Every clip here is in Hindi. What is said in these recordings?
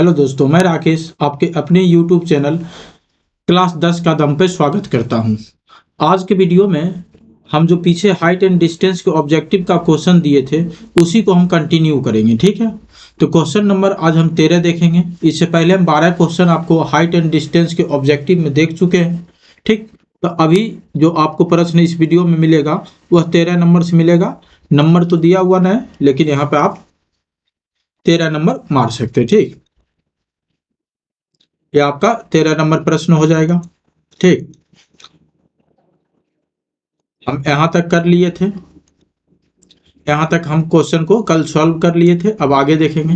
हेलो दोस्तों, मैं राकेश आपके अपने YouTube चैनल क्लास 10 का दम पे स्वागत करता हूं। आज के वीडियो में हम जो पीछे हाइट एंड डिस्टेंस के ऑब्जेक्टिव का क्वेश्चन दिए थे उसी को हम कंटिन्यू करेंगे। ठीक है, तो क्वेश्चन नंबर आज हम 13 देखेंगे। इससे पहले हम 12 क्वेश्चन आपको हाइट एंड डिस्टेंस के ऑब्जेक्टिव में देख चुके हैं। ठीक, तो अभी जो आपको प्रश्न इस वीडियो में मिलेगा वह 13 नंबर से मिलेगा। नंबर तो दिया हुआ नहीं, लेकिन यहाँ पे आप 13 नंबर मार सकते हैं। ठीक, ये आपका 13 नंबर प्रश्न हो जाएगा। ठीक, हम यहाँ तक कर लिए थे। यहाँ तक हम क्वेश्चन को कल सॉल्व कर लिए थे। अब आगे देखेंगे।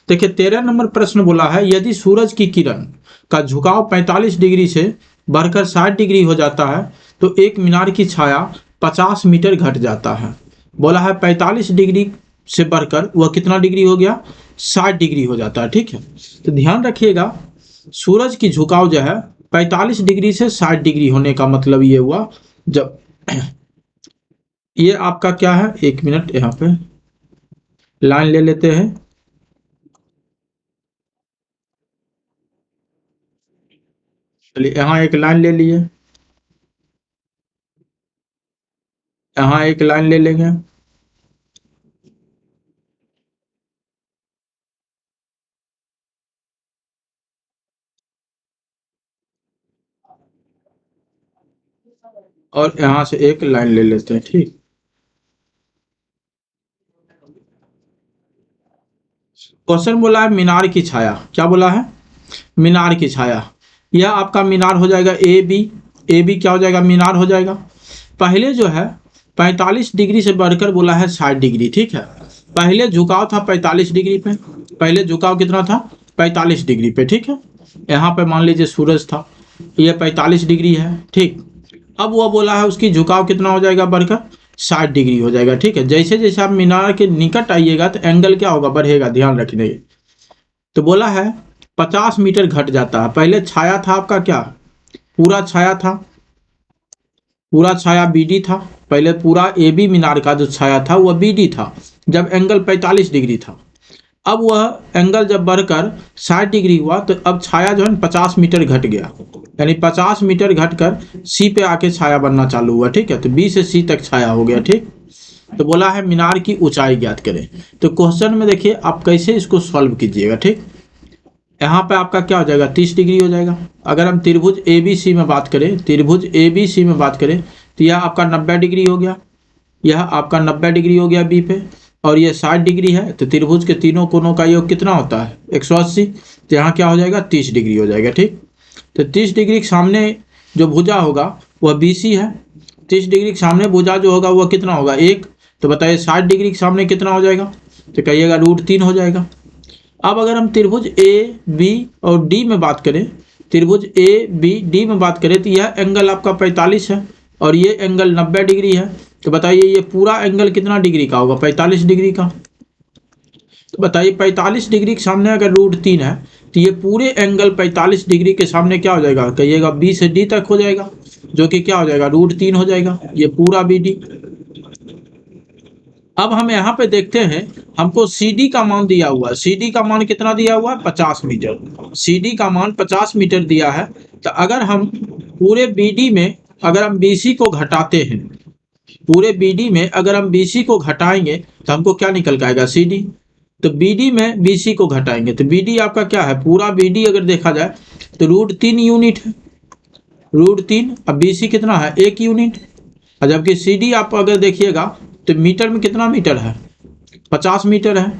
देखिए 13 नंबर प्रश्न बोला है, यदि सूरज की किरण का झुकाव 45 डिग्री से बढ़कर 60 डिग्री हो जाता है तो एक मीनार की छाया 50 मीटर घट जाता है। बोला है 45 डिग्री से बढ़कर वह कितना डिग्री हो गया, 60 डिग्री हो जाता है। ठीक है, तो ध्यान रखिएगा, सूरज की झुकाव जो है 45 डिग्री से 60 डिग्री होने का मतलब ये हुआ, जब ये आपका क्या है, एक मिनट यहाँ पे लाइन ले लेते हैं। चलिए यहाँ एक लाइन ले लिए, यहाँ एक लाइन ले लेंगे। और यहाँ से एक लाइन ले लेते हैं। ठीक, क्वेश्चन बोला है मीनार की छाया। क्या बोला है, मीनार की छाया। यह आपका मीनार हो जाएगा ए बी। ए बी क्या हो जाएगा, मीनार हो जाएगा। पहले जो है 45 डिग्री से बढ़कर बोला है 60 डिग्री। ठीक है, पहले झुकाव था 45 डिग्री पे। पहले झुकाव कितना था, 45 डिग्री पे। ठीक है, यहाँ पे मान लीजिए सूरज था, ये 45 डिग्री है। ठीक, अब वो बोला है उसकी झुकाव कितना हो जाएगा, बढ़कर 60 डिग्री हो जाएगा। ठीक है, जैसे जैसे आप मीनार के निकट आइएगा तो एंगल क्या होगा, बढ़ेगा। ध्यान रखिए, तो बोला है 50 मीटर घट जाता है। पहले छाया था आपका क्या, पूरा छाया था, पूरा छाया बीडी था। पहले पूरा ए बी मीनार का जो छाया था वह बीडी था जब एंगल 45 डिग्री था। अब वह एंगल जब बढ़कर 60 डिग्री हुआ तो अब छाया जो है 50 मीटर घट गया, यानी 50 मीटर घटकर सी पे आके छाया बनना चालू हुआ। ठीक है, तो बी से सी तक छाया हो गया। ठीक, तो बोला है मीनार की ऊंचाई ज्ञात करें। तो क्वेश्चन में देखिए आप कैसे इसको सॉल्व कीजिएगा। ठीक, यहाँ पे आपका क्या हो जाएगा, 30 डिग्री हो जाएगा। अगर हम त्रिभुज ए बी सी में बात करें, त्रिभुज ए बी सी में बात करें तो यह आपका 90 डिग्री हो गया, यह आपका 90 डिग्री हो गया बी पे, और ये 60 डिग्री है। तो त्रिभुज के तीनों कोनों का योग कितना होता है, 180। तो यहाँ क्या हो जाएगा, 30 डिग्री हो जाएगा। ठीक, तो 30 डिग्री के सामने जो भुजा होगा वह बी सी है। 30 डिग्री के सामने भुजा जो होगा वह कितना होगा, 1। तो बताइए 60 डिग्री के सामने कितना हो जाएगा, तो कहिएगा √3 हो जाएगा। अब अगर हम त्रिभुज ए बी और डी में बात करें, त्रिभुज ए बी डी में बात करें तो यह एंगल आपका 45 है और ये एंगल 90 डिग्री है। तो बताइए ये पूरा एंगल कितना डिग्री का होगा, 45 डिग्री का। तो बताइए 45 डिग्री के सामने अगर √3 है तो ये पूरे एंगल 45 डिग्री के सामने क्या हो जाएगा, कहिएगा बी से डी तक हो जाएगा, जो कि क्या हो जाएगा, √3 हो जाएगा, ये पूरा बी डी। अब हम यहाँ पे देखते हैं, हमको CD का मान दिया हुआ है। CD का मान कितना दिया हुआ है, 50 मीटर। CD का मान 50 मीटर दिया है। तो अगर हम पूरे BD में अगर हम BC को घटाते हैं, पूरे BD में अगर हम BC को घटाएंगे तो हमको क्या निकल के आएगा, CD। तो BD में BC को घटाएंगे तो BD आपका क्या है, पूरा BD अगर देखा जाए तो √3 यूनिट है, √3। अब BC कितना है, 1 यूनिट। और जबकि CD आप अगर देखिएगा तो मीटर में कितना मीटर है, 50 मीटर है।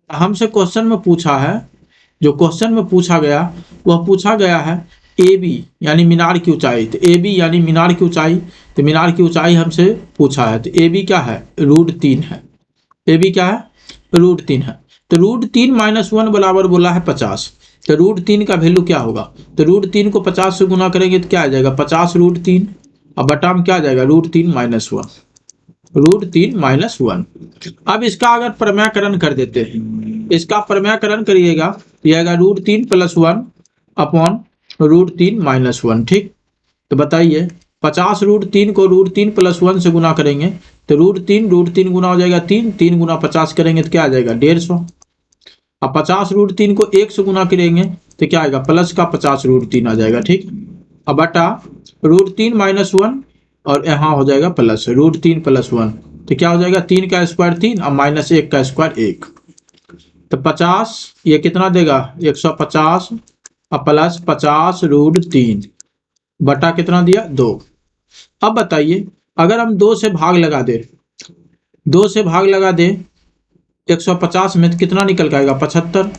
हमसे क्वेश्चन में पूछा है, जो क्वेश्चन में पूछा गया वह पूछा गया है ए बी यानी मीनार की ऊंचाई। तो ए बी यानी मीनार की ऊंचाई, तो मीनार की ऊंचाई हमसे पूछा है। तो ए बी क्या है, √3 है। ए बी क्या है, √3 है। तो √3 - 1 बराबर बोला है 50। तो √3 का वैल्यू क्या होगा, तो √3 को 50 से गुना करेंगे तो क्या आ जाएगा, 50√3। अब बटा में क्या आ जाएगा, √3 - 1, √3 - 1। अब इसका अगर प्रमेयकरण कर देते हैं, इसका प्रमेयकरण करिएगा तो यह आएगा √3 + 1 अपॉन √3 - 1। ठीक, तो बताइए 50 √3 को √3 + 1 से गुना करेंगे तो √3 गुना हो जाएगा 3, 3 गुना 50 करेंगे तो क्या आ जाएगा, 150। अब 50√3 को 1 से गुना करेंगे तो क्या आएगा, प्लस का 50√3 आ जाएगा। ठीक, अब बटा √3 - 1 और यहाँ हो जाएगा प्लस √3 + 1, तो क्या हो जाएगा 3 का स्क्वायर 3 और -1 का स्क्वायर 1, तो 50 ये कितना देगा 150 और प्लस 50√3 बटा कितना दिया 2। अब बताइए अगर हम 2 से भाग लगा दे, 2 से भाग लगा दे 150 में तो कितना निकल के आएगा 75।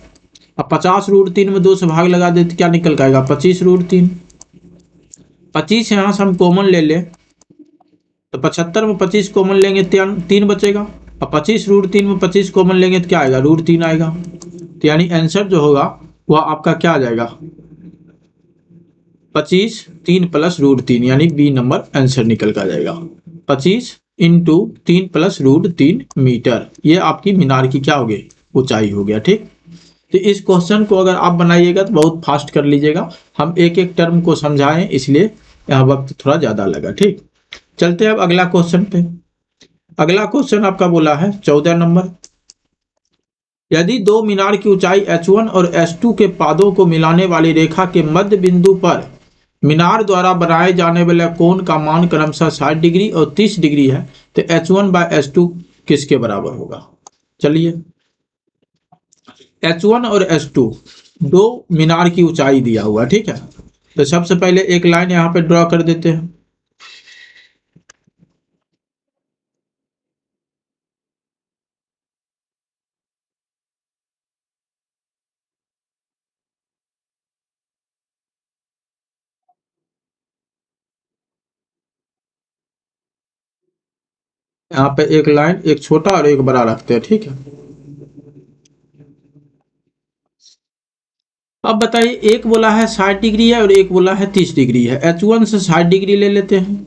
अब 50√3 में 2 से भाग लगा दे तो क्या निकल के आएगा 25√3। 25 यहाँ से हम कॉमन ले ले तो 75 में 25 कॉमन लेंगे 3 बचेगा। अब 25√3 में 25 कॉमन लेंगे तो क्या आएगा √3 आएगा। तो यानी आंसर जो होगा वह आपका क्या आ जाएगा 25 3 + √3, यानी बी नंबर आंसर निकल कर आ जाएगा। 25 × 3 + √3 मीटर, ये आपकी मीनार की क्या हो गई ऊंचाई हो गया। ठीक, तो इस क्वेश्चन को अगर आप बनाइएगा तो बहुत फास्ट कर लीजिएगा, हम एक एक टर्म को समझाएं इसलिए यहाँ वक्त थोड़ा ज़्यादा लगा। ठीक, चलते हैं अब अगला क्वेश्चन पे। अगला क्वेश्चन आपका बोला है 14 नंबर, यदि दो मीनार की ऊंचाई h1 और h2 के पादों को मिलाने वाली रेखा के मध्य बिंदु पर मीनार द्वारा बनाए जाने वाले कोण का मान क्रमशः 60 डिग्री और 30 डिग्री है, तो h1/h2 किसके बराबर होगा। चलिए h1 और h2 दो मीनार की ऊंचाई दिया हुआ, ठीक है, तो सबसे पहले एक लाइन यहाँ पे ड्रॉ कर देते हैं। यहाँ पे एक लाइन, एक छोटा और एक बड़ा रखते हैं, ठीक है। अब बताइए एक बोला है 60 डिग्री है और एक बोला है 30 डिग्री है, h1 से 60 डिग्री ले लेते हैं।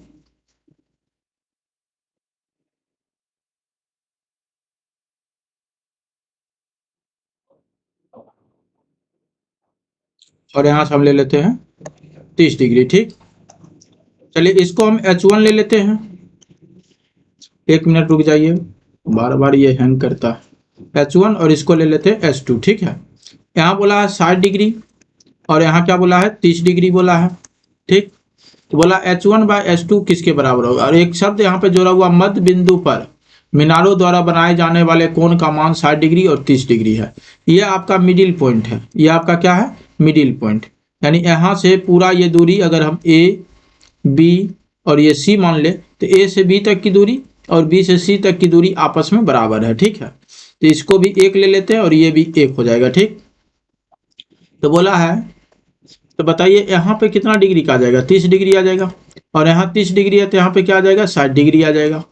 और यहाँ से हम ले लेते हैं 30 डिग्री। ठीक, चलिए इसको हम h1 ले लेते हैं। एक मिनट रुक जाइए, बार बार ये हैंग करता है। h1 और इसको ले लेते हैं h2। ठीक है, यहाँ बोला है 60 डिग्री और यहाँ क्या बोला है 30 डिग्री बोला है। ठीक, तो बोला h1/h2 किसके बराबर होगा, और एक शब्द यहाँ पे जोड़ा हुआ मध्य बिंदु पर मीनारों द्वारा बनाए जाने वाले कोण का मान 60 डिग्री और 30 डिग्री है। ये आपका मिडिल पॉइंट है, ये आपका क्या है मिडिल पॉइंट, यानी यहाँ से पूरा ये दूरी अगर हम ए बी और ये सी मान ले तो ए से बी तक की दूरी और बी से सी तक की दूरी आपस में बराबर है। ठीक है, तो इसको भी एक ले लेते हैं और ये भी एक हो जाएगा। ठीक, तो बोला है, तो बताइए यहाँ पे कितना डिग्री का आ जाएगा 30 डिग्री आ जाएगा, और यहाँ 30 डिग्री है तो यहाँ पे क्या आ जाएगा 60 डिग्री आ जाएगा।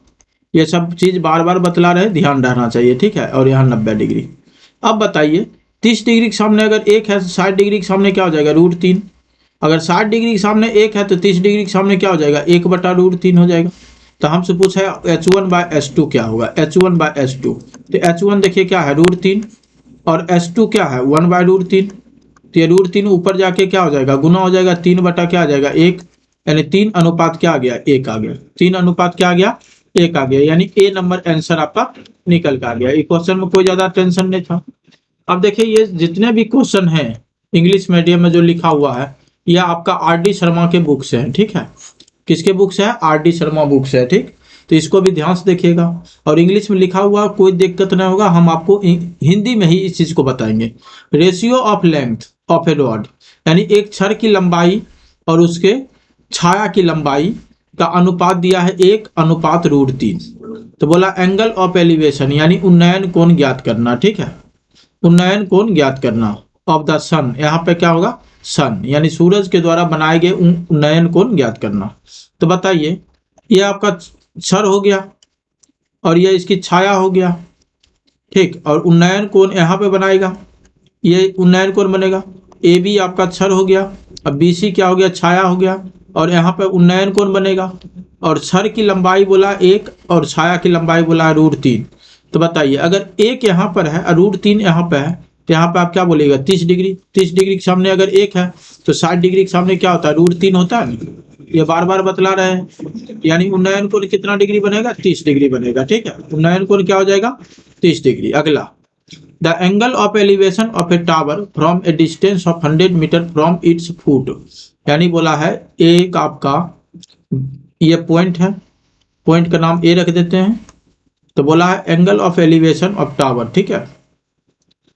ये सब चीज़ बार बार बतला रहे, ध्यान रहना चाहिए। ठीक है, और यहाँ 90 डिग्री। अब बताइए 30 डिग्री के सामने अगर एक है तो 60 डिग्री के सामने क्या हो जाएगा √3। अगर 60 डिग्री के सामने एक है तो 30 डिग्री के सामने क्या हो जाएगा 1/√3 हो जाएगा। तो हमसे पूछा है h1/h2 क्या होगा, h1/h2, तो h1 देखिए क्या है √3 और h2 क्या है 1/√3। तो ये √3 ऊपर जाके क्या हो जाएगा गुना हो जाएगा, 3 बटा क्या आ जाएगा 1, यानी 3 अनुपात क्या आ गया 1 आ गया। 3 अनुपात क्या आ गया 1 आ गया, यानी ए नंबर आंसर आपका निकल कर आ गया। इस क्वेश्चन में कोई ज्यादा टेंशन नहीं था। अब देखिए ये जितने भी क्वेश्चन हैं इंग्लिश मीडियम में जो लिखा हुआ है, यह आपका आर.डी. शर्मा के बुक से है। ठीक है, किसके बुक से है आर.डी. शर्मा बुक से है। ठीक, तो इसको भी ध्यान से देखिएगा, और इंग्लिश में लिखा हुआ कोई दिक्कत नहीं होगा, हम आपको हिंदी में ही इस चीज को बताएंगे। Ratio of length of A rod, यानी एक छड़ की लंबाई और उसके छाया की लंबाई का अनुपात दिया है 1/√3। तो बोला एंगल ऑफ एलिवेशन, यानी उन्नयन कोण ज्ञात करना। ठीक है, उन्नयन कोण ज्ञात करना ऑफ द सन, यहाँ पे क्या होगा सन, यानी सूरज के द्वारा बनाए गए उन्नयन कोण ज्ञात करना। तो बताइए ये आपका छड़ हो गया और ये इसकी छाया हो गया। ठीक, और उन्नयन कोण यहाँ पे बनाएगा, ये उन्नयन कोण बनेगा। ए बी आपका छड़ हो गया, अब बी सी क्या हो गया छाया हो गया, और यहाँ पे उन्नयन कोण बनेगा। और छड़ की लंबाई बोला 1 और छाया की लंबाई बोला √3। तो बताइए अगर 1 यहाँ पर है और √3 यहाँ पे है तो यहाँ पे आप क्या बोलेगा 30 डिग्री। 30 डिग्री के सामने अगर 1 है तो 60 डिग्री के सामने क्या होता है √3 होता है। ये बार बार बतला रहे हैं, यानी उन्नयन कोण कितना डिग्री बनेगा 30 डिग्री बनेगा। ठीक है, उन्नयन कोण क्या हो जाएगा 30 डिग्री। अगला the angle of elevation of a tower from a distance of 100 metre from its foot, यानी बोला है एक आपका ये पॉइंट है, पॉइंट का नाम ए रख देते हैं। तो बोला है angle of elevation of tower, ठीक है,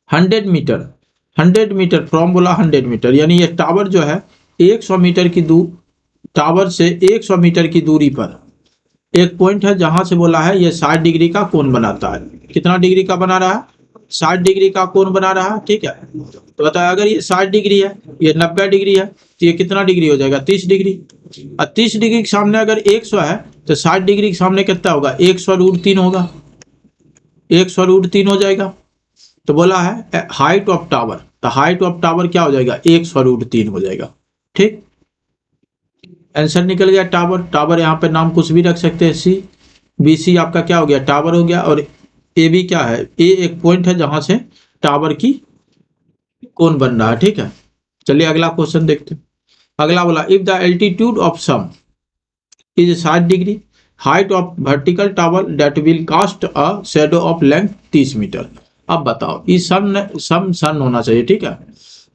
100 मीटर, 100 मीटर फ्रॉम बोला 100 मीटर, यानी ये टावर जो है 100 मीटर की दूर, टावर से 100 मीटर की दूरी पर एक पॉइंट है जहां से बोला है ये 60 डिग्री का कोण बनाता है। कितना डिग्री का बना रहा है? 60 डिग्री का कोण बना रहा है, ठीक है। तो बताया अगर ये 60 डिग्री है, ये 90 डिग्री है, तो ये कितना डिग्री हो जाएगा? 30 डिग्री। और 30 डिग्री के सामने अगर 100 है तो 60 डिग्री के सामने कितना होगा? 100√3 होगा, 100√3 हो जाएगा। तो बोला है हाइट ऑफ टावर, तो हाइट ऑफ टावर क्या हो जाएगा? 100√3 हो जाएगा, ठीक। आंसर निकल गया टावर। टावर यहाँ पे नाम कुछ भी रख सकते हैं, सी बी सी आपका क्या हो गया? टावर हो गया। और ए बी क्या है? ए एक पॉइंट है जहां से टावर की कोण बन रहा है, ठीक है। चलिए अगला क्वेश्चन देखते हैं। अगला बोला if the altitude of sun is 60 degree, height of vertical tower that will cast a shadow of length 30 metre. अब बताओ, इस सन होना चाहिए, ठीक है।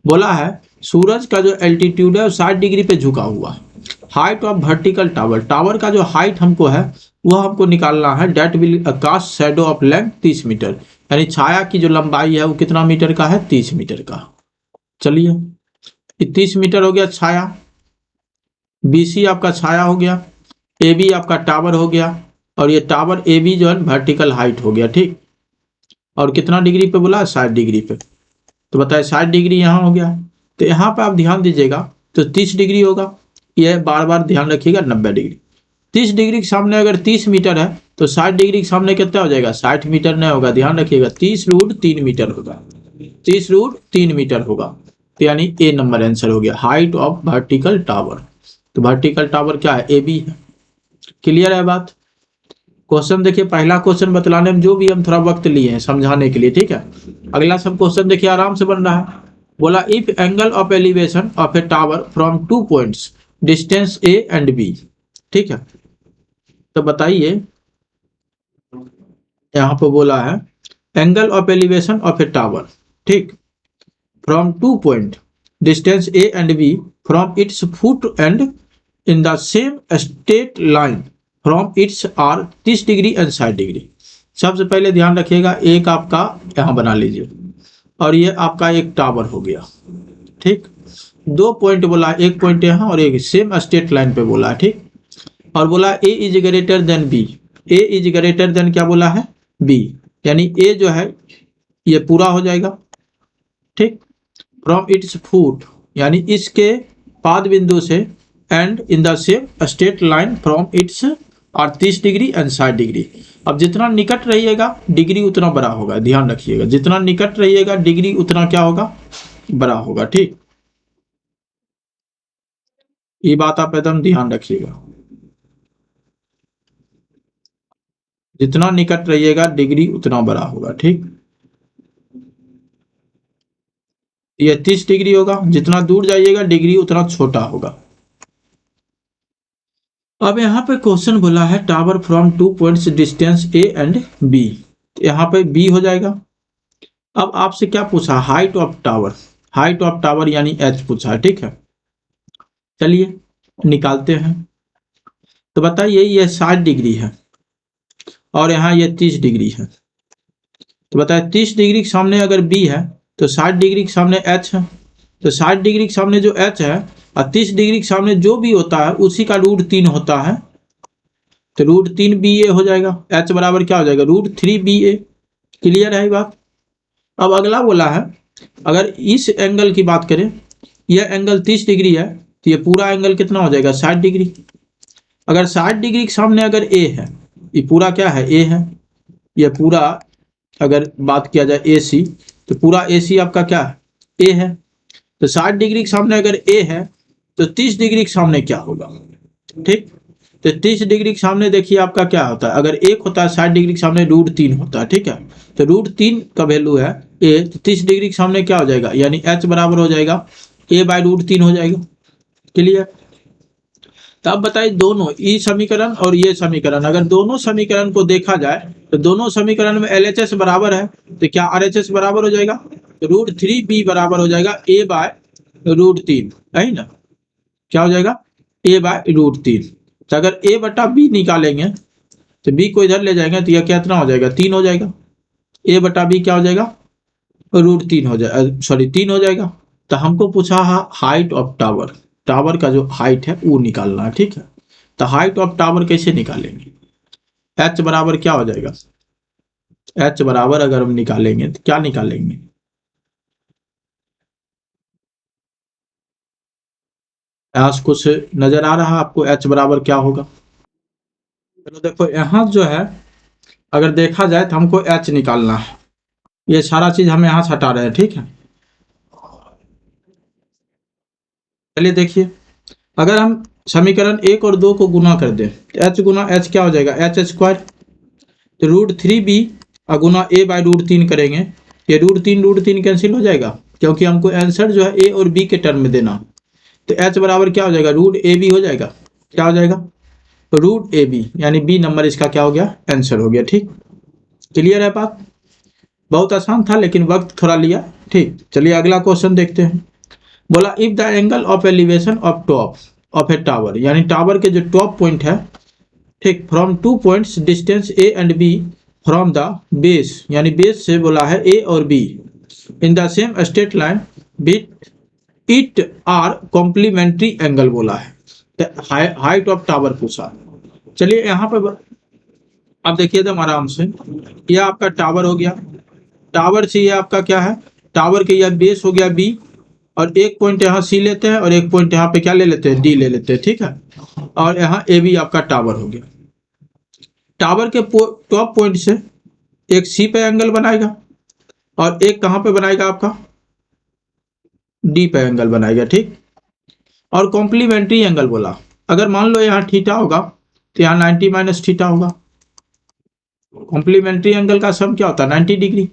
बोला है सूरज का जो एल्टीट्यूड है वो 60 डिग्री पे झुका हुआ है। Height of vertical tower, tower का जो हाइट हमको है वो हमको निकालना है, that will cast shadow of length 30 metre, यानी छाया की जो लंबाई है वो कितना मीटर का है? 30 मीटर का। चलिए 30 मीटर हो गया छाया, बीसी आपका छाया हो गया, ए बी आपका टावर हो गया, और ये टावर ए बी जो है वर्टिकल हाइट हो गया, ठीक। और कितना डिग्री पे बोला? 60 डिग्री पे। तो बताए 60 डिग्री यहाँ हो गया। तो यहाँ पे आप ध्यान दीजिएगा, तो 30 डिग्री होगा, यह बार बार ध्यान रखिएगा, 90 डिग्री। 30 डिग्री के सामने अगर 30 मीटर है तो 60 डिग्री के सामने कितना हो जाएगा? 60 मीटर नहीं होगा, ध्यान रखिएगा, 30√3 मीटर होगा, 30√3 मीटर होगा। तो यानी ए नंबर आंसर हो गया, हाइट ऑफ वर्टिकल टावर। तो वर्टिकल टावर क्या है? ए बी है। क्लियर है बात? क्वेश्चन देखिए, पहला क्वेश्चन बतलाने में जो भी हम थोड़ा वक्त लिए हैं समझाने के लिए, ठीक है। अगला सब क्वेश्चन देखिए आराम से बन रहा है। बोला if angle of elevation of a tower from 2 points distance A and B, ठीक है। तो बताइए यहाँ पे बोला है angle of elevation of a tower, ठीक, from 2 point distance A and B from its foot and in the same straight line from its are 30 degree and 60 degree. सबसे पहले ध्यान रखिएगा, एक आपका यहाँ बना लीजिए, और ये आपका एक टावर हो गया, ठीक। 2 पॉइंट बोला, एक पॉइंट यहाँ और एक सेम स्ट्रेट लाइन पे बोला है, ठीक। और बोला A is greater than B, A is greater than क्या बोला है? बी, यानी ए जो है ये पूरा हो जाएगा, ठीक। फ्रॉम इट्स फुट, यानी इसके पाद बिंदु से, and in the same straight line from it's और 30 डिग्री एंड 60 डिग्री। अब जितना निकट रहिएगा डिग्री उतना बड़ा होगा, ध्यान रखिएगा, जितना निकट रहिएगा डिग्री उतना क्या होगा? बड़ा होगा, ठीक। ये बात आप एकदम ध्यान रखिएगा, जितना निकट रहिएगा डिग्री उतना बड़ा होगा, ठीक। ये 30 डिग्री होगा, जितना दूर जाइएगा डिग्री उतना छोटा होगा। अब यहाँ पे क्वेश्चन बोला है tower from 2 points distance A and B, यहाँ पे बी हो जाएगा। अब आपसे क्या पूछा? Height of tower, height of tower यानी एच पूछा है, ठीक है। चलिए निकालते हैं। तो बताइए ये 60 डिग्री है और यहाँ ये 30 डिग्री है। तो बताइए 30 डिग्री के सामने अगर बी है तो 60 डिग्री के सामने एच है। तो 60 डिग्री के सामने जो एच है और 30 डिग्री के सामने जो भी होता है उसी का √3 होता है। तो √3BA हो जाएगा। एच बराबर क्या हो जाएगा? √3BA। क्लियर है बात? अब अगला बोला है अगर इस एंगल की बात करें, यह एंगल 30 डिग्री है तो ये पूरा एंगल कितना हो जाएगा? 60 डिग्री। अगर 60 डिग्री के सामने अगर ए है, ये पूरा क्या है? ए है। यह पूरा अगर बात किया जाए ए सी, तो पूरा ए सी आपका क्या है? ए है। तो 60 डिग्री के सामने अगर ए है तो 30 डिग्री के सामने क्या होगा? ठीक, तो 30 डिग्री के सामने देखिए आपका क्या होता है, अगर एक होता है 60 डिग्री के सामने √3 होता है, ठीक है। तो √3 का वैल्यू है ए, तो 30 डिग्री के सामने क्या हो जाएगा? यानी एच बराबर हो जाएगा A/√3 हो जाएगा। क्लियर? तो अब बताइए दोनों ई समीकरण और ये समीकरण, अगर दोनों समीकरण को देखा जाए तो दोनों समीकरण में LHS बराबर है, तो क्या RHS बराबर हो जाएगा, √3b बराबर हो जाएगा a/√3, है ना। क्या हो जाएगा, a/√3। तो अगर a/b निकालेंगे तो b को इधर ले जाएंगे तो यह कितना हो जाएगा, 3 हो जाएगा। a/b क्या हो जाएगा, √3 हो जाएगा, सॉरी 3 हो जाएगा। तो हमको पूछा हाइट ऑफ टावर, टावर का जो हाइट है वो निकालना है, ठीक है। तो हाइट ऑफ टावर कैसे निकालेंगे, h बराबर क्या हो जाएगा, h बराबर अगर हम निकालेंगे तो क्या निकालेंगे, आज कुछ नजर आ रहा है आपको h बराबर क्या होगा। चलो देखो यहाँ जो है अगर देखा जाए तो हमको h निकालना है, ये सारा चीज हम यहाँ से हटा रहे हैं, ठीक है। चलिए देखिए, अगर हम समीकरण 1 और 2 को गुना कर दें तो h गुना h क्या हो जाएगा, h²। तो √3b गुना a/√3 करेंगे, ये √3 कैंसिल हो जाएगा क्योंकि हमको आंसर जो है a और b के टर्म में देना। तो h बराबर क्या हो जाएगा, √ab हो जाएगा। क्या हो जाएगा, √ab, यानी b नंबर इसका क्या हो गया, आंसर हो गया, ठीक। क्लियर है बात, बहुत आसान था लेकिन वक्त थोड़ा लिया, ठीक। चलिए अगला क्वेश्चन देखते हैं। बोला if the angle of elevation of top of a tower, यानी टावर के जो टॉप पॉइंट है, ठीक, from 2 points distance A and B from the base, यानी बेस से बोला है ए और B, in the same straight line with it are complementary angle बोला है, हाइट ऑफ टावर पूछा। चलिए यहाँ पे अब देखिए एकदम आराम से, यह आपका टावर हो गया, टावर से ये आपका क्या है, टावर के यह बेस हो गया बी, और एक पॉइंट यहाँ सी लेते हैं और एक पॉइंट यहाँ पे क्या ले लेते हैं, डी ले लेते हैं, ठीक है। और यहाँ ए बी आपका टावर हो गया। टावर के टॉप पॉइंट से एक सी पे एंगल बनाएगा और एक कहाँ पे बनाएगा आपका, डी पे एंगल बनाएगा, ठीक। और कॉम्प्लीमेंट्री एंगल बोला, अगर मान लो यहाँ थीटा होगा तो यहाँ 90 माइनस थीटा होगा। कॉम्प्लीमेंट्री एंगल का सम क्या होता है, 90 डिग्री।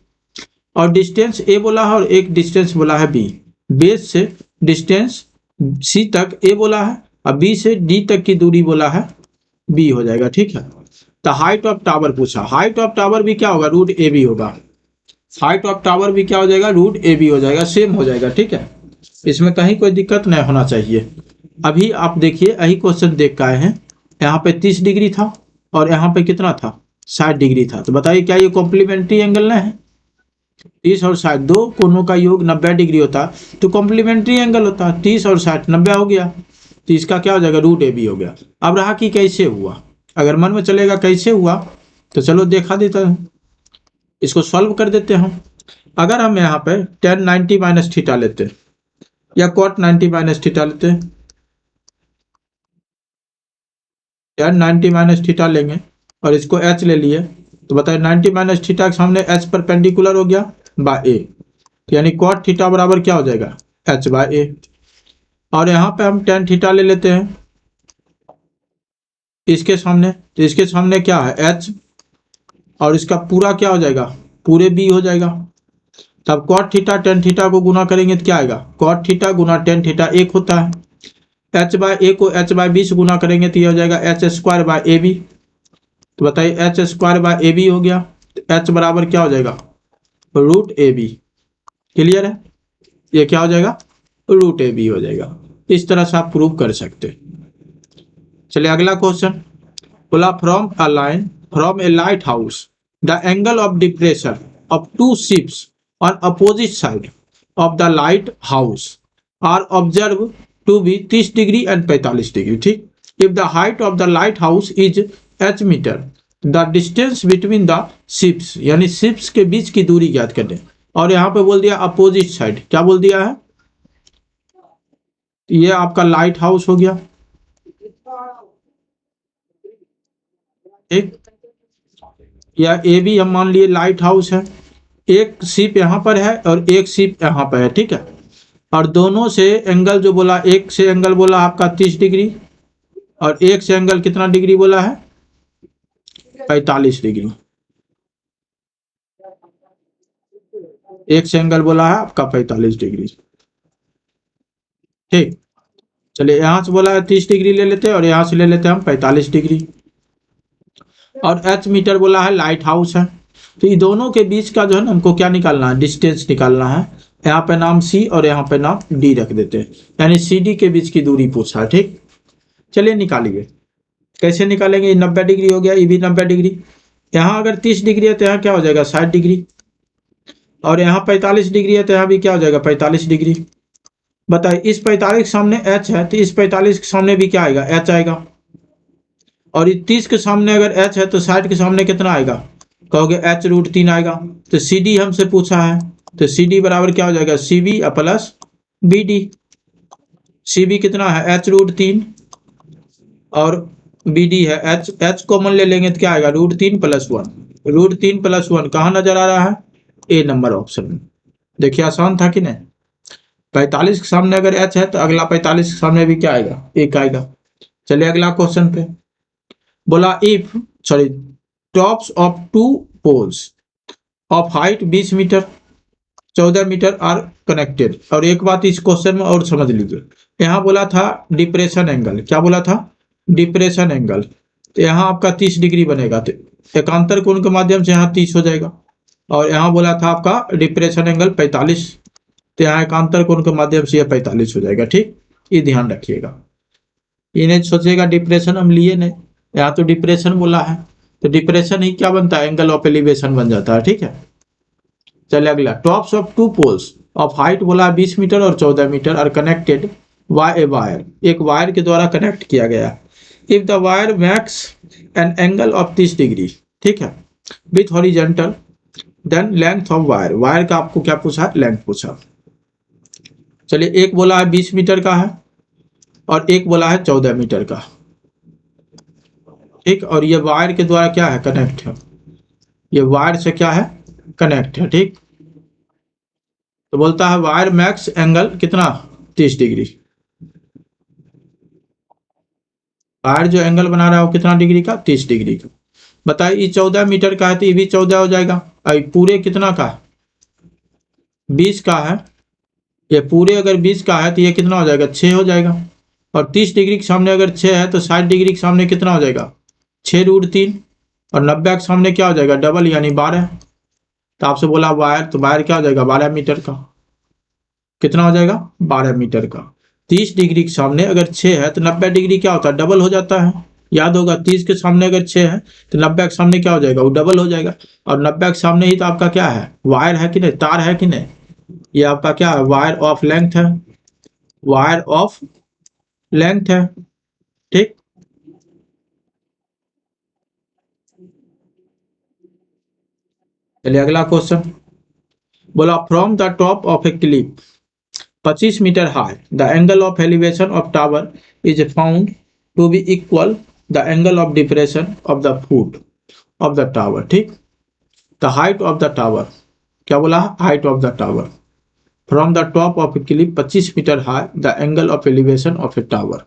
और डिस्टेंस ए बोला है और एक डिस्टेंस बोला है बी, बेस से डिस्टेंस सी तक ए बोला है और बी से डी तक की दूरी बोला है बी हो जाएगा, ठीक है। तो हाइट ऑफ टावर पूछा, हाइट ऑफ टावर भी क्या होगा, √ab होगा। हाइट ऑफ टावर भी क्या हो जाएगा, √ab हो जाएगा, सेम हो जाएगा, ठीक है। इसमें कहीं कोई दिक्कत नहीं होना चाहिए। अभी आप देखिए यही क्वेश्चन देख के आए हैं, यहाँ पे 30 डिग्री था और यहाँ पे कितना था, 60 डिग्री था। तो बताइए क्या ये कॉम्प्लीमेंट्री एंगल ना है, 30 और 60 दो कोनों का योग 90 डिग्री होता तो कॉम्प्लीमेंट्री एंगल होता, 30 और 60 90 हो गया, तो इसका क्या हो जाएगा, √ab हो गया। अब रहा कि कैसे हुआ, अगर मन में चलेगा कैसे हुआ तो चलो देखा देता है, इसको सॉल्व कर देते हैं हम। अगर हम यहाँ पे tan 90 माइनस थीटा लेते या cot 90 माइनस थीटा लेते, tan 90 माइनस थीटा लेंगे और इसको h ले लिए, तो बताइए 90 माइनस थीटा के सामने h परपेंडिकुलर हो गया बाय a, यानी cot थीटा बराबर क्या हो जाएगा, h बाय a। और यहाँ पे हम tan थीटा ले लेते हैं इसके सामने, तो इसके सामने क्या है h, और इसका पूरा क्या हो जाएगा, पूरे b हो जाएगा। तब cot थीटा tan थीटा को गुना करेंगे तो क्या आएगा, cot थीटा गुना tan थीटा एक होता है, h बाय a को h बाय b से गुना करेंगे तो यह हो जाएगा h² बाय ab। तो बताइए h² बाय ab हो गया, तो h बराबर क्या हो जाएगा, √ab। क्लियर है, ये क्या हो जाएगा, √ab हो जाएगा। इस तरह से आप प्रूव कर सकते हैं। चलिए अगला क्वेश्चन, बोला from a line from a lighthouse the angle of depression of two ships on opposite side of the lighthouse are observed to be 30 degree and 45 degree, ठीक। If the height of the lighthouse is h metre, the distance between the ships, यानी शिप्स के बीच की दूरी ज्ञात करें। और यहाँ पे बोल दिया अपोजिट साइड, क्या बोल दिया है, ये आपका लाइट हाउस हो गया, ठीक। या ए भी हम मान लिए लाइट हाउस है, एक शिप यहाँ पर है और एक शिप यहाँ पर है, ठीक है। और दोनों से एंगल जो बोला, एक से एंगल बोला आपका 30 डिग्री और एक से एंगल कितना डिग्री बोला है, 45 डिग्री। एक से एंगल बोला है आपका 45 डिग्री, ठीक। चलिए यहाँ से बोला है 30 डिग्री ले लेते हैं और यहाँ से ले लेते हैं हम 45 डिग्री। और एच मीटर बोला है लाइट हाउस है। तो ये दोनों के बीच का जो है ना हमको क्या निकालना है, डिस्टेंस निकालना है। यहाँ पे नाम सी और यहाँ पे नाम डी रख देते हैं, यानी सी डी के बीच की दूरी पूछा है। ठीक, चलिए निकालिए। कैसे निकालेंगे, 90 डिग्री हो गया, ये भी 90 डिग्री। यहाँ अगर 30 डिग्री है तो यहाँ क्या हो जाएगा 60 डिग्री, और यहाँ 45 डिग्री है तो यहाँ भी क्या हो जाएगा 45 डिग्री। बताइए इस 45 के सामने एच है तो इस 45 के सामने भी क्या आएगा, एच आएगा। और इस 30 के सामने अगर एच है तो 60 के सामने कितना आएगा, कहोगे h√3 आएगा। तो सी डी हमसे पूछा है, तो सी डी बराबर क्या हो जाएगा, C B plus B D. C B कितना है h√3 और बी डी है एच, एच कॉमन ले लेंगे तो क्या आएगा √3 + 1। √3 + 1 कहाँ नजर आ रहा है, ए नंबर ऑप्शन में। देखिए आसान था कि नहीं। 45 के सामने अगर एच है तो अगला 45 के सामने भी क्या आएगा, एक आएगा। चलिए अगला क्वेश्चन पे बोला if sorry tops of two poles of height 20 metre 14 metre are connected. और एक बात इस क्वेश्चन में और समझ लीजिए, यहाँ बोला था डिप्रेशन एंगल, क्या बोला था, डिप्रेशन एंगल। तो यहाँ आपका 30 डिग्री बनेगा, तो एकांतर कोण के माध्यम से यहाँ 30 हो जाएगा। और यहाँ बोला था आपका डिप्रेशन एंगल 45, तो यहाँ एकांतर कोण के माध्यम से यह 45 हो जाएगा। ठीक, ये ध्यान रखिएगा, ये नहीं सोचिएगा डिप्रेशन हम लिए नहीं, यहाँ तो डिप्रेशन बोला है, तो डिप्रेशन ही क्या बनता है, एंगल ऑफ एलिवेशन बन जाता है। ठीक है, चलिए अगला tops of two poles of height बोला 20 मीटर और 14 metre are connected by a wire, एक वायर के द्वारा कनेक्ट किया गया। If the wire makes an angle of 30 degree, ठीक है, with horizontal, then length of wire, wire का आपको क्या पूछा, लेंथ पूछा। चलिए एक बोला है 20 मीटर का है और एक बोला है 14 मीटर का। ठीक, और ये वायर के द्वारा क्या है, कनेक्ट है, ये वायर से क्या है, कनेक्ट है। ठीक, तो बोलता है वायर मैक्स एंगल कितना 30 डिग्री, वायर जो एंगल बना रहा है वो कितना डिग्री का, 30 डिग्री का। बताइए ये 14 मीटर का है तो ये भी 14 हो जाएगा, और पूरे कितना का 20 का है, ये पूरे अगर 20 का है तो ये कितना हो जाएगा 6 हो जाएगा। और 30 डिग्री के सामने अगर 6 है तो 60 डिग्री के सामने कितना हो जाएगा 6√3, और 90 के सामने क्या हो जाएगा डबल यानी 12। तो आपसे बोला वायर, तो वायर क्या हो जाएगा 12 मीटर का, कितना हो जाएगा 12 मीटर का। 30 डिग्री के सामने अगर 6 है तो 90 डिग्री क्या होता है, डबल हो जाता है। याद होगा 30 के सामने अगर 6 है तो 90 के सामने क्या हो जाएगा, वो डबल हो जाएगा। और 90 के सामने ही तो आपका क्या है, वायर है कि नहीं, तार है कि नहीं, ये आपका क्या है, वायर ऑफ लेंथ है, वायर ऑफ लेंथ है। ठीक, चलिए अगला क्वेश्चन बोला from the top of a cliff 25 metre high the angle of elevation of tower is found to be equal the angle of depression of the foot of the tower. ठीक, the height of the tower, क्या बोला, height of the tower from the top of a cliff 25 metre high the angle of elevation of a tower.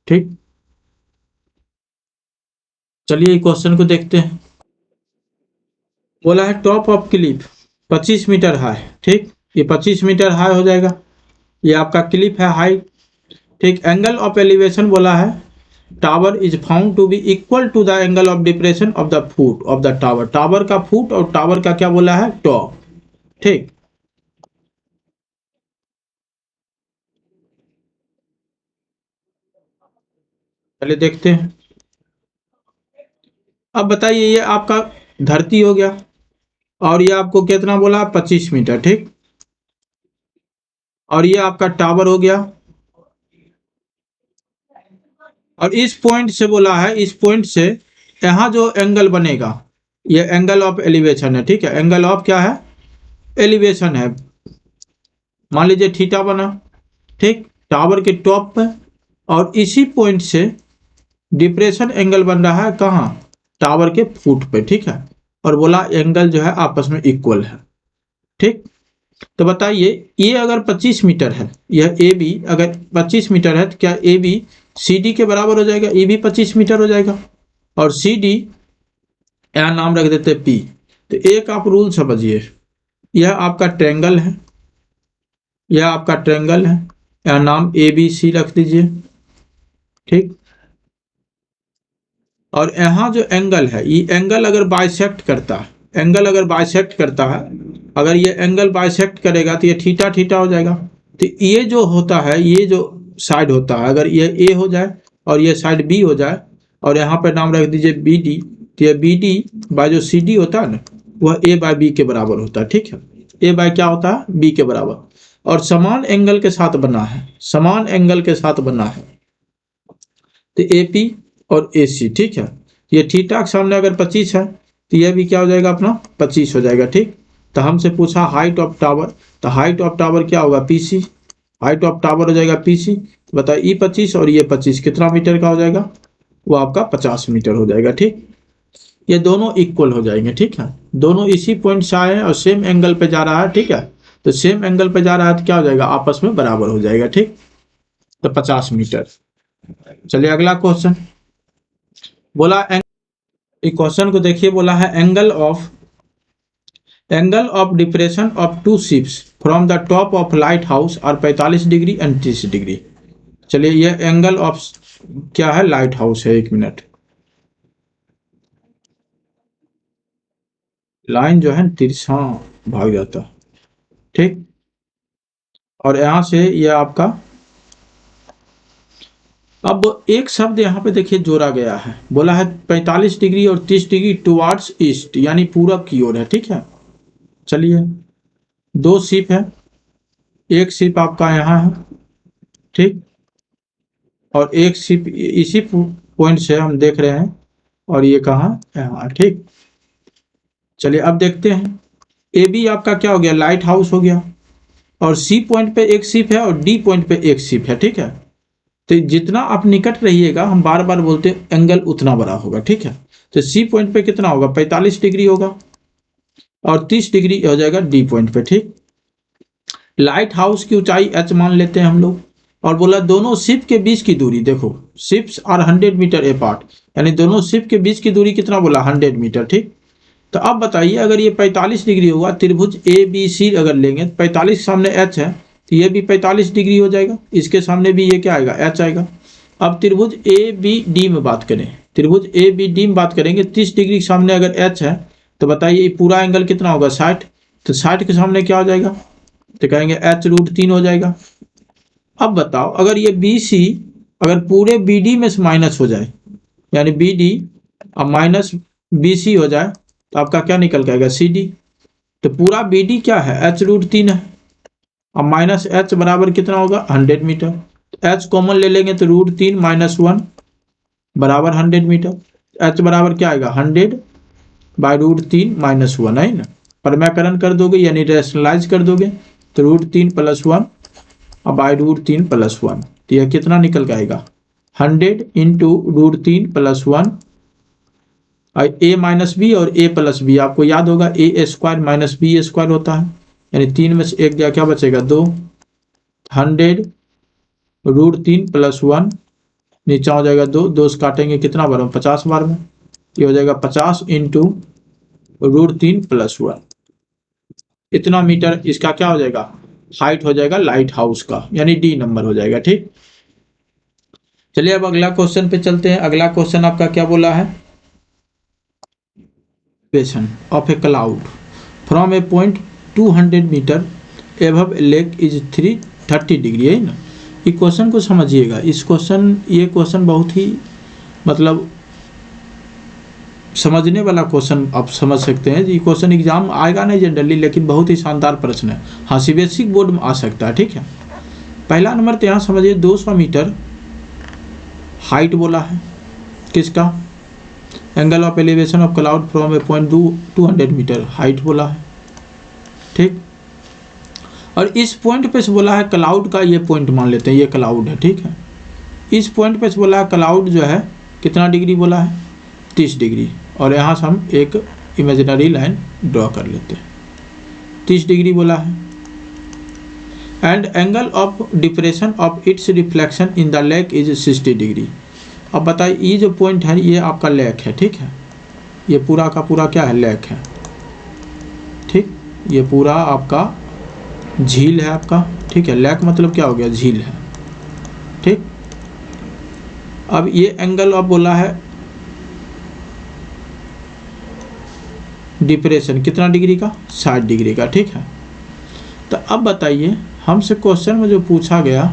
ठीक, चलिए क्वेश्चन को देखते हैं। बोला है top of cliff 25 metre high, ठीक, ये 25 मीटर हाई हो जाएगा, ये आपका क्लिफ है हाई। ठीक, एंगल ऑफ एलिवेशन बोला है tower is found to be equal to the angle of depression of the foot of the tower, tower का फुट और टावर का क्या बोला है टॉप। ठीक, चलिए देखते हैं। अब बताइए ये आपका धरती हो गया और ये आपको कितना बोला 25 मीटर। ठीक, और ये आपका टावर हो गया, और इस पॉइंट से बोला है, इस पॉइंट से यहाँ जो एंगल बनेगा ये एंगल ऑफ एलिवेशन है। ठीक है, एंगल ऑफ क्या है, एलिवेशन है, मान लीजिए थीटा बना। ठीक, टावर के टॉप पे, और इसी पॉइंट से डिप्रेशन एंगल बन रहा है कहाँ, टावर के फुट पे। ठीक है, और बोला एंगल जो है आपस में इक्वल है। ठीक, तो बताइए ये अगर 25 मीटर है, यह ए बी अगर 25 मीटर है तो क्या ए बी सी डी के बराबर हो जाएगा, ए भी 25 मीटर हो जाएगा। और सी डी यहाँ नाम रख देते पी। तो एक आप रूल समझिए, यह आपका ट्रेंगल है, यह आपका ट्रेंगल है, यहाँ नाम ए बी सी रख दीजिए। ठीक। और यहाँ जो एंगल है, ये एंगल अगर बाइसेक्ट करता है, एंगल अगर बाइसेक्ट करता है, अगर ये एंगल बाइसेक्ट करेगा तो ये थीटा थीटा हो जाएगा। तो ये जो होता है, ये जो साइड होता है, अगर ये ए हो जाए और ये साइड बी हो जाए, और यहाँ पे नाम रख दीजिए बी डी, तो ये बी डी बाय जो सी डी होता है ना, वह ए बाय बी के बराबर होता है। ठीक है, ए बाय क्या होता है, बी के बराबर। और समान एंगल के साथ बना है, समान एंगल के साथ बना है, तो ए पी और ए सी। ठीक है, ये थीटा के सामने अगर 25 है तो यह भी क्या हो जाएगा अपना 25 हो जाएगा। ठीक, तो हमसे पूछा हाइट ऑफ टावर, तो हाइट ऑफ टावर क्या होगा, P C. Height of tower हो जाएगा पी सी। बताओ ई 25 और ये 25 कितना मीटर का हो जाएगा, वो आपका 50 मीटर हो जाएगा। ठीक, ये दोनों इक्वल हो जाएंगे। ठीक है, दोनों इसी पॉइंट से आए हैं और सेम एंगल पे जा रहा है। ठीक है, तो सेम एंगल पे जा रहा है तो क्या हो जाएगा, आपस में बराबर हो जाएगा। ठीक, तो 50 मीटर। चलिए अगला क्वेश्चन बोला, क्वेश्चन को देखिए, बोला है angle of depression of two ships from the top of lighthouse और 45 डिग्री एंड 30 डिग्री। चलिए ये एंगल ऑफ क्या है, लाइट हाउस है। एक मिनट, लाइन जो है तिरछा भाग जाता। ठीक, और यहां से ये आपका, अब एक शब्द यहाँ पे देखिए जोड़ा गया है, बोला है 45 डिग्री और 30 डिग्री टुवार्ड्स ईस्ट, यानी पूरब की ओर है। ठीक है, चलिए दो शिप है, एक शिप आपका यहाँ है, ठीक, और एक शिप इसी पॉइंट से हम देख रहे हैं, और ये कहाँ, यहाँ। ठीक, चलिए अब देखते हैं, ए बी आपका क्या हो गया, लाइट हाउस हो गया, और सी पॉइंट पे एक शिप है और डी पॉइंट पे एक शिप है। ठीक है, तो जितना आप निकट रहिएगा, हम बार बार बोलते हैं, एंगल उतना बड़ा होगा। ठीक है, तो सी पॉइंट पे कितना होगा, 45 डिग्री होगा, और 30 डिग्री हो जाएगा डी पॉइंट पे। ठीक, लाइट हाउस की ऊंचाई एच मान लेते हैं हम लोग, और बोला दोनों शिप के बीच की दूरी, देखो शिप्स आर 100 मीटर अपार्ट, यानी दोनों शिप के बीच की दूरी कितना बोला, 100 मीटर। ठीक, तो अब बताइए, अगर ये 45 डिग्री होगा, त्रिभुज ए बी सी अगर लेंगे, 45 के सामने एच है, तो ये भी 45 डिग्री हो जाएगा, इसके सामने भी ये क्या आएगा, एच आएगा। अब त्रिभुज ए बी डी में बात करें, त्रिभुज ए बी डी में बात करेंगे, 30 डिग्री के सामने अगर एच है, तो बताइए पूरा एंगल कितना होगा, 60। तो 60 के सामने क्या हो जाएगा, तो कहेंगे h√3 हो जाएगा। अब बताओ, अगर ये बी सी अगर पूरे बी डी में से माइनस हो जाए, यानी बी डी अब माइनस बी सी हो जाए, तो आपका क्या निकल के आएगा, सी डी। तो पूरा बी डी क्या है, h√3 है, अब माइनस एच बराबर कितना होगा, 100 मीटर। तो एच कॉमन ले लेंगे तो √3 - 1 बराबर 100 मीटर। एच बराबर क्या आएगा, 100/√3 - 1 है ना, परम्यकरण कर दोगे यानी रेशनलाइज कर दोगे, तो √3 + 1 अब √3 + 1, तो यह कितना निकल के आएगा, 100 × √3 + 1, a - b और a + b, आपको याद होगा a² - b² होता है, यानी 3 में से 1 गया, क्या बचेगा, 2। 100 √3 + 1, नीचा हो जाएगा 2, 2 से काटेंगे कितना बार में, 50 बार में, ये हो जाएगा 50 × √3 + 1, इतना मीटर इसका क्या हो जाएगा, हाइट हो जाएगा लाइट हाउस का, यानी डी नंबर हो जाएगा। ठीक, चलिए अब अगला क्वेश्चन पे चलते हैं। अगला क्वेश्चन आपका क्या बोला है, of a cloud from a point 200 metre above lake is 330 degree, है ना। ये क्वेश्चन को समझिएगा, ये क्वेश्चन बहुत ही मतलब समझने वाला क्वेश्चन आप समझ सकते हैं। ये क्वेश्चन एग्जाम आएगा नहीं जनरली, लेकिन बहुत ही शानदार प्रश्न है, हाँ सीबीएसई बोर्ड में आ सकता है। ठीक है, पहला नंबर तो यहाँ समझिए, 200 मीटर हाइट बोला है, किसका, angle of elevation of cloud from a point 200 metre height बोला है। ठीक, और इस पॉइंट पे से बोला है क्लाउड का, ये पॉइंट मान लेते हैं ये क्लाउड है। ठीक है, इस पॉइंट पे से बोला है क्लाउड जो है कितना डिग्री बोला है, 30 डिग्री, और यहाँ से हम एक इमेजिनरी लाइन ड्रॉ कर लेते हैं, 30 डिग्री बोला है। And angle of depression of its reflection in the lake is 60 degree. अब बताइए, ये जो पॉइंट है ये आपका लेक है। ठीक है, ये पूरा का पूरा क्या है, लेक है। ठीक, ये पूरा आपका झील है आपका। ठीक है, लेक मतलब क्या हो गया, झील है। ठीक, अब ये एंगल अब बोला है डिप्रेशन कितना डिग्री का, 60 डिग्री का, ठीक है। तो अब बताइए हमसे क्वेश्चन में जो पूछा गया,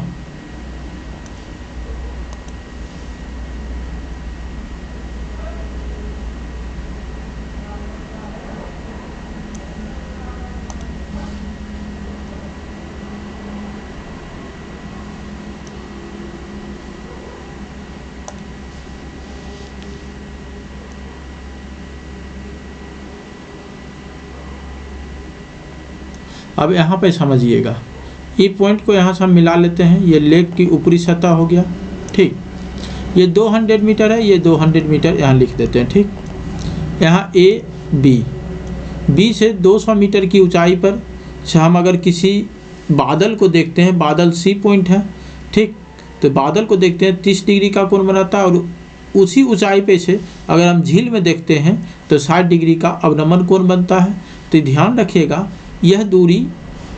अब यहाँ पे समझिएगा, ई पॉइंट को यहाँ से हम मिला लेते हैं, ये लेग की ऊपरी सतह हो गया, ठीक। ये 200 मीटर है, ये 200 मीटर यहाँ लिख देते हैं, ठीक। यहाँ ए बी से 200 मीटर की ऊंचाई पर से हम अगर किसी बादल को देखते हैं, बादल सी पॉइंट है, ठीक। तो बादल को देखते हैं 30 डिग्री का कोण बनाता है, और उसी ऊंचाई पे से अगर हम झील में देखते हैं तो 60 डिग्री का अवनमन कोण बनता है। तो ध्यान रखिएगा, यह दूरी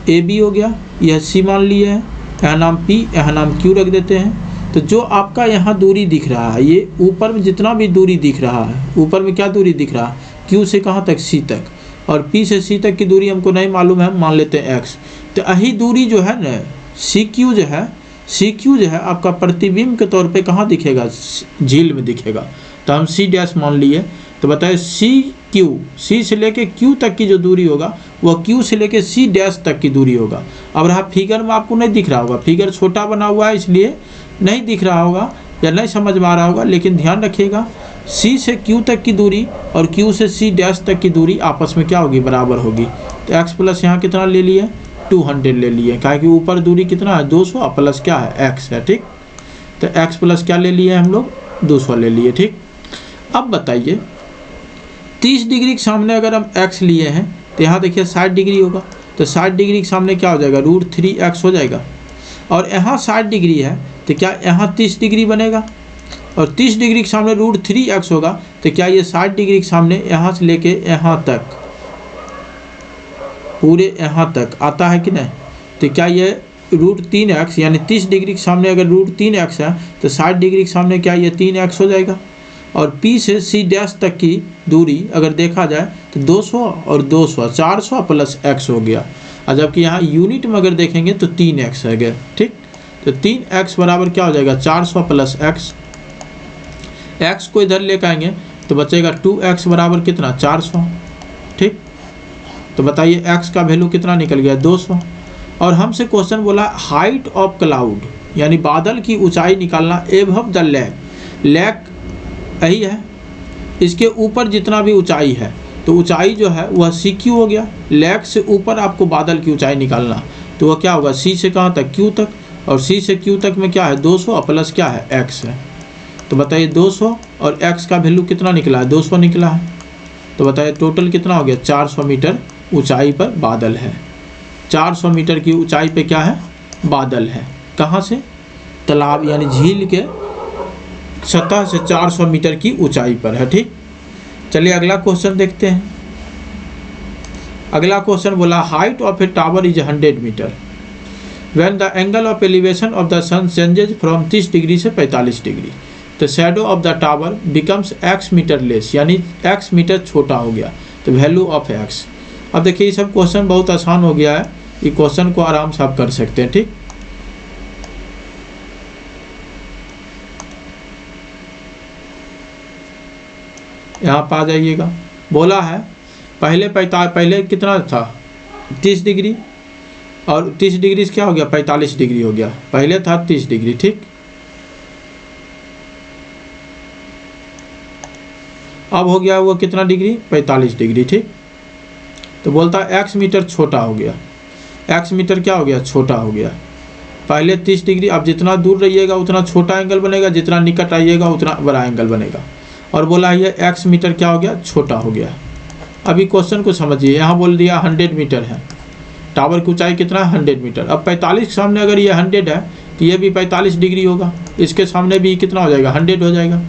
ए बी हो गया, यह सी मान लिए है, यह नाम पी, यह नाम क्यू रख देते हैं। तो जो आपका यहाँ दूरी दिख रहा है, ये ऊपर में जितना भी दूरी दिख रहा है, ऊपर में क्या दूरी दिख रहा है, क्यू से कहाँ तक, सी तक, और पी से सी तक की दूरी हमको नहीं मालूम है, मान लेते हैं एक्स। तो यही दूरी जो है ना सी क्यू जो है आपका प्रतिबिंब के तौर पे कहाँ दिखेगा, झील में दिखेगा। तो हम सी डैश मान लिए। तो बताए सी से लेके क्यू तक की जो दूरी होगा वह क्यू से लेके सी डैश तक की दूरी होगा। अब रहा फिगर में आपको नहीं दिख रहा होगा, फिगर छोटा बना हुआ है इसलिए नहीं दिख रहा होगा या नहीं समझ में आ रहा होगा, लेकिन ध्यान रखिएगा सी से क्यू तक की दूरी और क्यू से सी डैश तक की दूरी आपस में क्या होगी, बराबर होगी। तो एक्स प्लस यहाँ कितना ले लिए, 200 ले लिए, क्या कि ऊपर दूरी कितना है 200 प्लस क्या है एक्स है, ठीक। तो एक्स प्लस क्या ले लिए हम लोग, 200 ले लिए, ठीक। अब बताइए 30 डिग्री के सामने अगर हम एक्स लिए हैं तो यहाँ देखिए 60 डिग्री होगा। तो 60 डिग्री के सामने क्या हो जाएगा, √3x हो जाएगा। और यहाँ 60 डिग्री है तो क्या यहाँ 30 डिग्री बनेगा, और 30 डिग्री के सामने √3x होगा तो क्या ये 60 डिग्री के सामने यहाँ से लेके यहाँ तक, पूरे यहाँ तक आता है कि नहीं। तो क्या ये √3x यानी 30 डिग्री के सामने अगर √3x है तो 60 डिग्री के सामने क्या ये 3x हो जाएगा। और P से C डैश तक की दूरी अगर देखा जाए तो 200 और 200 400 प्लस x हो गया। और जबकि यहाँ यूनिट में अगर देखेंगे तो 3x है गया, ठीक। तो 3x बराबर क्या हो जाएगा, 400 प्लस x। x को इधर लेकर आएंगे तो बचेगा 2x बराबर कितना, 400, ठीक। तो बताइए x का वैल्यू कितना निकल गया, 200। और हमसे क्वेश्चन बोला हाइट ऑफ क्लाउड यानी बादल की ऊंचाई निकालना एबव द लेक यही है, इसके ऊपर जितना भी ऊंचाई है तो ऊंचाई जो है वह सी क्यू हो गया। लेक से ऊपर आपको बादल की ऊंचाई निकालना तो वह क्या होगा, सी से कहाँ तक, क्यू तक, और सी से क्यू तक में क्या है 200 प्लस क्या है एक्स है। तो बताइए 200 और एक्स का वैल्यू कितना निकला है, 200 निकला है। तो बताइए टोटल कितना हो गया, 400 मीटर ऊंचाई पर बादल है। 400 मीटर की ऊंचाई पे क्या है, बादल है। कहाँ से, तालाब यानी झील के सतह से 400 मीटर की ऊंचाई पर है, ठीक। चलिए अगला क्वेश्चन देखते हैं। अगला क्वेश्चन बोला height of a tower is 100 metre when the angle of elevation of the sun changes from 30 degree से 45 degree the shadow of the tower becomes x metre less यानी x मीटर छोटा हो गया। तो वैल्यू ऑफ x। अब देखिए ये सब क्वेश्चन बहुत आसान हो गया है, ये क्वेश्चन को आराम से आप कर सकते हैं, ठीक। यहाँ पर आ जाइएगा, बोला है पहले कितना था 30 डिग्री, और 30 डिग्री से क्या हो गया 45 डिग्री हो गया, पहले था 30 डिग्री, ठीक। अब हो गया वो कितना डिग्री, 45 डिग्री, ठीक। तो बोलता है x मीटर छोटा हो गया, x मीटर क्या हो गया, छोटा हो गया। पहले 30 डिग्री, अब जितना दूर रहिएगा उतना छोटा एंगल बनेगा, जितना निकट आइएगा उतना बड़ा एंगल बनेगा। और बोला है ये x मीटर क्या हो गया, छोटा हो गया। अभी क्वेश्चन को समझिए, यहाँ बोल दिया 100 मीटर है, टावर की ऊंचाई कितना है 100 मीटर। अब 45 के सामने अगर ये 100 है तो ये भी 45 डिग्री होगा, इसके सामने भी कितना हो जाएगा 100 हो जाएगा।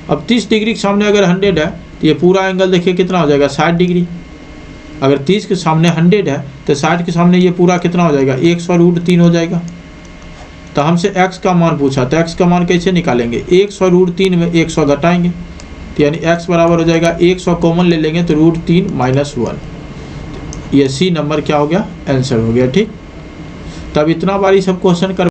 अब 30 डिग्री के सामने अगर 100 है तो ये पूरा एंगल देखिए कितना हो जाएगा 60 डिग्री। अगर 30 के सामने 100 है तो 60 के सामने ये पूरा कितना हो जाएगा 100√3 हो जाएगा। तो हमसे x का मान पूछा, तो x का मान कैसे निकालेंगे, 100√3 में 100 घटाएंगे, तो यानी x बराबर हो जाएगा 100 कॉमन ले लेंगे तो √3 - 1। ये सी नंबर क्या हो गया, आंसर हो गया। ठीक, तब इतना बार ये सब क्वेश्चन कर